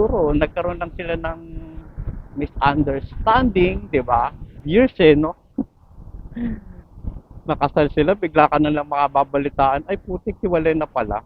siguro nagkaroon lang sila ng misunderstanding, di ba? Years no? Nakasal sila, bigla ka na lang makababalitaan, ay putik, hiwalay na pala.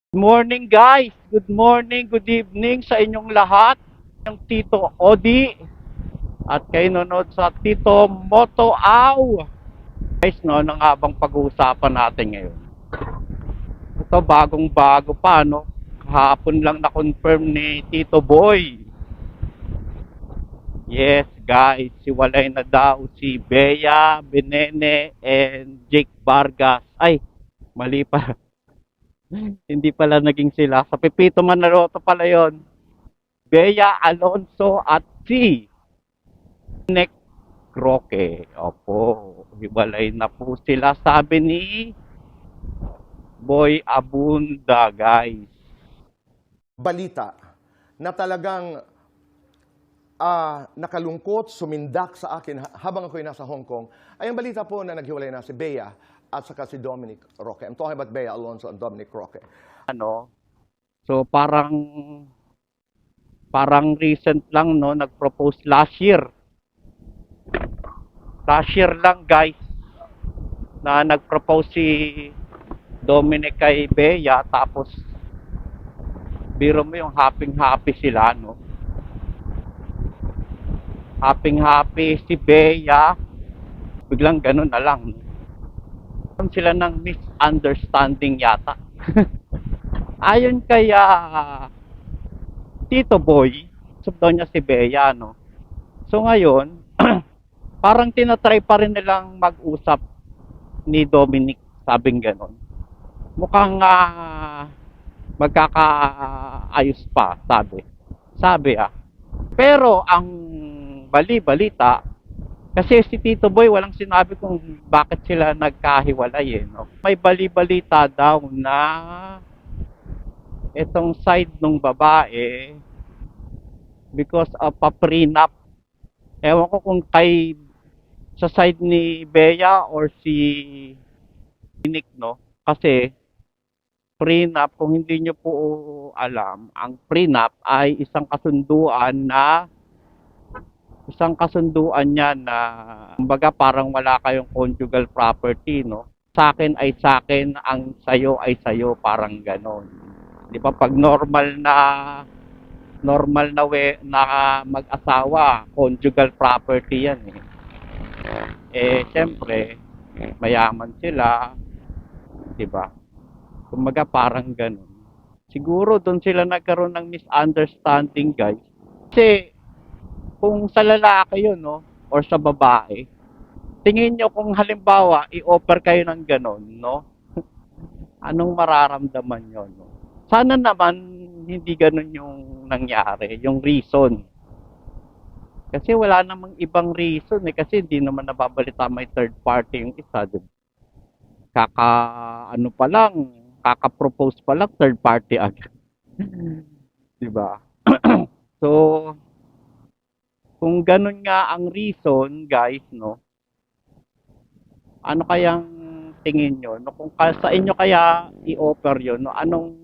Good morning guys! Good morning, good evening sa inyong lahat. Yung Tito Odi at kayo nanonood sa Tito Moto Aw. Guys, no, nang habang pag-uusapan natin ngayon. Ito bagong bago pa, no? Kahapon lang na-confirm ni Tito Boy. Yes, guys, siwalay na daw si Bea, Benene, and Jake Vargas. Ay, mali pa. Hindi pala naging sila. Sa Pepito Manaloto pala yon. Bea Alonso at si Nick Roque. Opo, hiwalay na po sila, sabi ni Boy Abunda, guys. Balita na talagang nakalungkot, sumindak sa akin habang ako'y nasa Hong Kong, ay ang balita po na naghiwalay na si Bea at saka si Dominic Roque. I'm talking about Bea Alonso and Dominic Roque. So parang recent lang, no, nag-propose last year. Last year lang, guys, na nag-propose si Dominic kay Bea, tapos biro mo yung happy sila, no? Happy si Bea, biglang ganun na lang. Sila ng misunderstanding yata. Ayon kay Tito Boy, subdaw niya si Bea, no? So ngayon, parang tinatry pa rin nilang mag-usap ni Dominic, sabing ganon. Mukhang magkakaayos pa, sabi. Pero ang balita, kasi si Tito Boy walang sinabi kung bakit sila nagkahiwalay, no? May balita daw na itong side ng babae, because of a prenup. Ewan ko kung sa side ni Bea or si Nick, no? Kasi prenup, kung hindi nyo po alam, ang prenup ay isang kasunduan niya na kumbaga parang wala kayong conjugal property, no? Sa akin ay sa akin, ang sayo ay sayo, parang ganon. Di ba pag normal na mag-asawa, conjugal property yan syempre mayaman sila, di ba? Kumbaga parang ganun. Siguro doon sila nagkaroon ng misunderstanding, guys. Kasi kung sa lalaki yun, no, or sa babae, tingin nyo kung halimbawa i-offer kayo ng ganun, no? Anong mararamdaman nyo, no? Sana naman hindi ganun yung nangyari, yung reason. Kasi wala namang ibang reason kasi hindi naman nababalita may third party yung isa. Kaka-propose pa lang third party agad. 'Di ba? So kung ganun nga ang reason, guys, no? Ano kayang tingin nyo? No, kung sa inyo kaya i-offer yun, no? Anong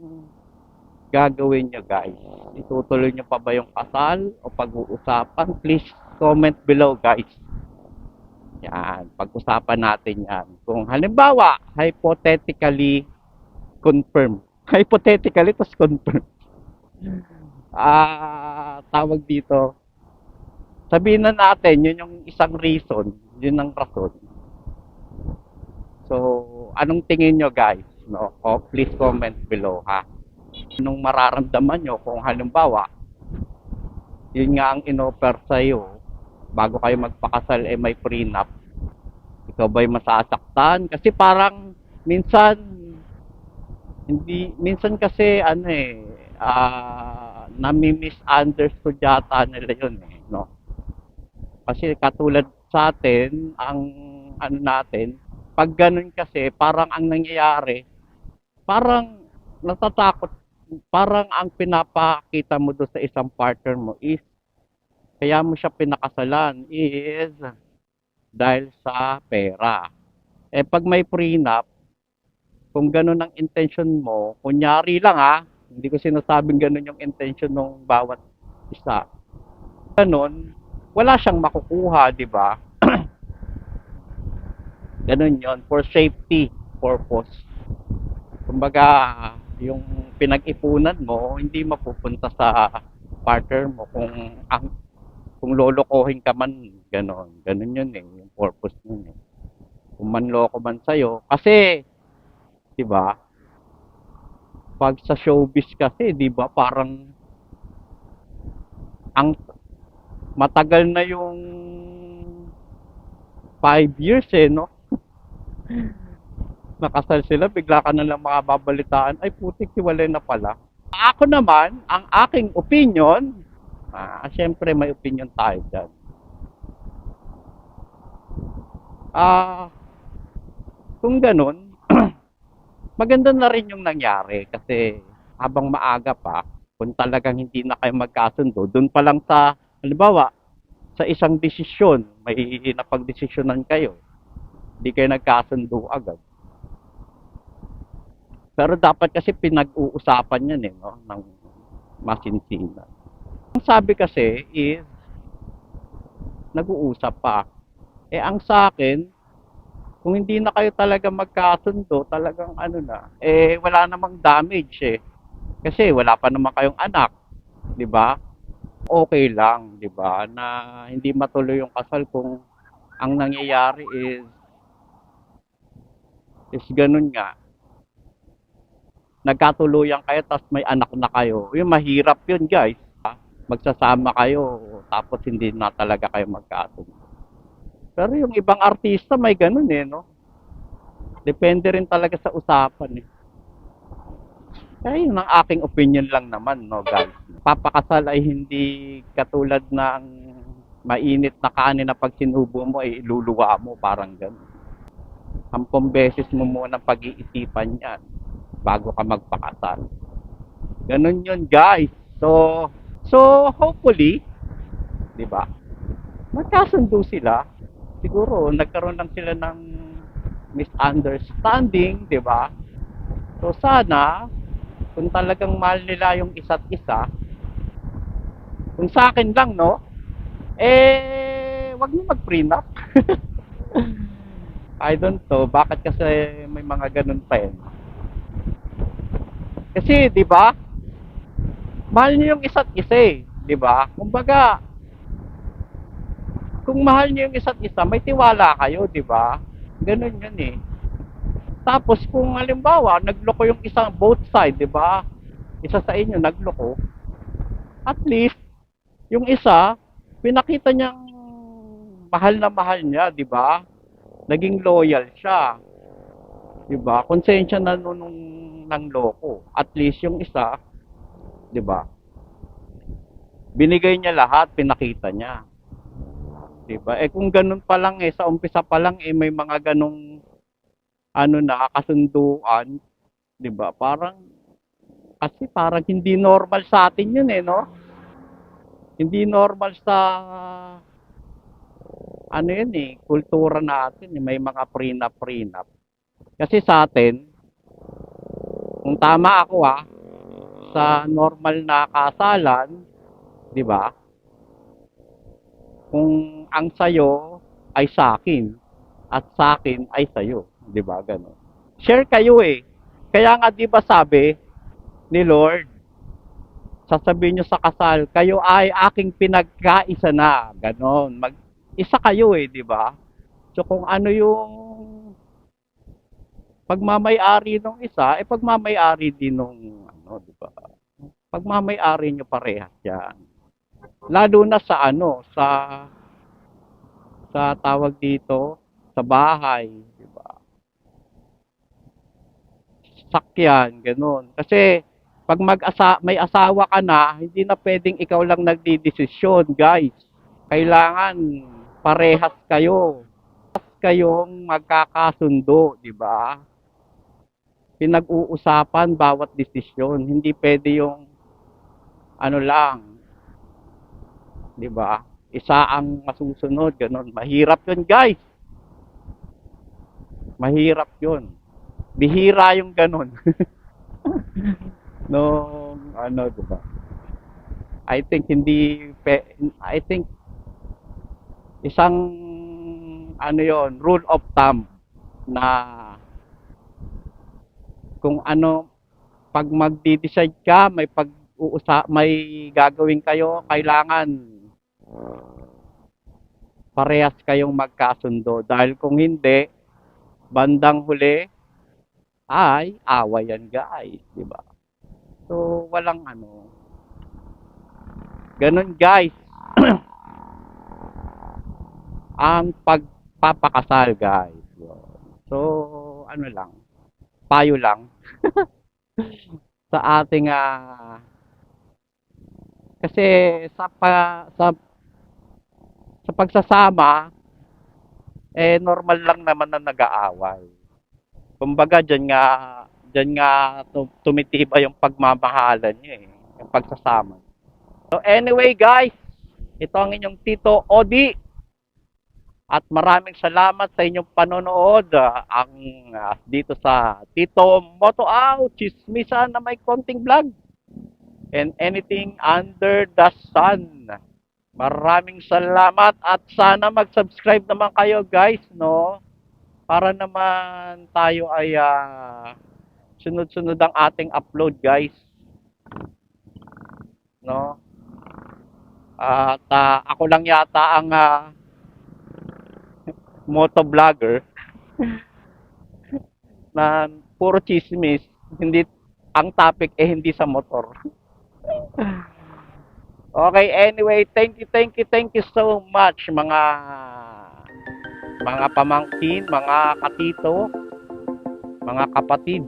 gagawin nyo, guys? Itutuloy nyo pa ba yung kasal o pag-uusapan? Please comment below, guys. Yan, pag-usapan natin yan. Kung halimbawa, hypothetically confirm. Hypothetically, tapos confirm. Tawag dito. Sabihin na natin, yun yung isang reason. Yun ang rason. So, anong tingin nyo, guys? No? O, please comment below, ha? Anong mararamdaman nyo kung halimbawa, yun nga ang inoffer sa'yo, bago kayo magpakasal, may prenup, ikaw ba'y masasaktan? Kasi parang, minsan kasi, nami-misunderstood yata nila yun, no? Kasi katulad sa atin, ang ano natin. Pag ganun kasi, parang ang nangyayari, parang natatakot, parang ang pinapakita mo doon sa isang partner mo is, kaya mo siya pinakasalan is dahil sa pera. Eh pag may prenup, kung ganun ang intention mo, kunyari lang hindi ko sinasabing ganun yung intention ng bawat isa. Ganun, wala siyang makukuha, di ba? Ganun yon for safety purpose. Kumbaga, yung pinag-ipunan mo, hindi mapupunta sa partner mo kung lolokohin ka man, ganon. Ganon yun yung purpose nun eh. Kung manloko man sa'yo. Kasi, di ba, pag sa showbiz kasi, di ba, parang ang matagal na yung 5 years no? Nakasal sila, bigla ka na lang makababalitaan, ay putik, hiwalay na pala. Ako naman, ang aking opinion, syempre may opinion tayo dyan. Kung ganun, maganda na rin yung nangyari kasi habang maaga pa, kung talagang hindi na kayo magkasundo, dun pa lang sa, halimbawa, sa isang desisyon, may napagdesisyonan kayo, hindi kayo nagkasundo agad. Pero dapat kasi pinag-uusapan yan no, ng masinsinan. Ang sabi kasi is, nag-uusap pa. Ang sa akin, kung hindi na kayo talaga magkasundo, talagang wala namang damage Kasi wala pa naman kayong anak, di ba? Okay lang, di ba? Na hindi matuloy yung kasal kung ang nangyayari is ganun nga. Nagkatuluyan kayo tapos may anak na kayo. Yung mahirap yun, guys. Magsasama kayo tapos hindi na talaga kayo magkasundo. Pero yung ibang artista may ganun no? Depende rin talaga sa usapan Kaya yun ang aking opinion lang naman, no, guys. Papakasal ay hindi katulad ng mainit na kanin na pag sinubo mo ay iluluwa mo, parang gano'n. 10 beses mo muna pag-iisipan yan bago ka magpakasal. Ganun yun, guys. So hopefully, di ba, magkasundo sila. Siguro, nagkaroon lang sila ng misunderstanding, di ba? So sana, kung talagang mahal nila yung isa't isa, kung sa akin lang, no, wag niyo mag-prenup. I don't know, bakit kasi may mga ganun pa Kasi, di ba, mahal niyo yung isa't isa di ba? Kumbaga, kung mahal niyo yung isa't isa, may tiwala kayo, di ba? Ganun yun Tapos kung halimbawa, nagloko yung isang both side, di ba? Isa sa inyo nagloko, at least yung isa, pinakita niyang mahal niya, di ba? Naging loyal siya. Di ba? Konsensya na nung ng loko. At least yung isa, di ba? Binigay niya lahat, pinakita niya. Di ba? Kung ganun pa lang sa umpisa pa lang may mga ganung kasunduan, di ba? Kasi parang hindi normal sa atin yun no? Hindi normal sa kultura natin may mga prenup. Kasi sa atin, kung tama ako sa normal na kasalan, di ba? Kung ang sayo ay sa akin at sa akin ay sayo, di ba? Ganon. Share kayo Kaya nga di ba sabi ni Lord, sasabihin nyo sa kasal, kayo ay aking pinagkaisa na. Ganon. Isa kayo di ba? So kung ano yung pagmamay-ari nung isa, pagmamay-ari din nung di ba? Pagmamay-ari nyo parehas yan. Lalo na sa sa tawag dito, sa bahay, di ba? Sakyan, ganun. Kasi pag may asawa ka na, hindi na pwedeng ikaw lang nagdidesisyon, guys. Kailangan parehas kayo. kayong magkakasundo, di ba? Pinag-uusapan bawat desisyon. Hindi pwede yung ano lang, di ba? Isa ang masusunod, ganun. Mahirap yun, guys. Mahirap yun. Bihira yung ganun. No, ano, di ba? I think I think isang ano yon, rule of thumb na kung ano, pag magdi-decide ka, may gagawin kayo, kailangan parehas kayong magkasundo. Dahil kung hindi, bandang huli, ay away yan, guys, di ba? So, walang ano. Ganun, guys. Ang pagpapakasal, guys. So, ano lang, payo lang sa ating kasi sa pagsasama normal lang naman na nag-aaway. Kumbaga diyan nga tumitibay yung pagmamahalan niyo yung pagsasama. So anyway, guys, ito ang inyong Tito Odi. At maraming salamat sa inyong panonood dito sa Tito Moto Out, chismisan na may konting vlog and anything under the sun. Maraming salamat at sana mag-subscribe naman kayo, guys, no? Para naman tayo ay sunod-sunod ang ating upload, guys. No? At ako lang yata ang motovlogger na puro chismis, hindi ang topic hindi sa motor. Okay, anyway, thank you so much mga pamangkin, mga katito, mga kapatid.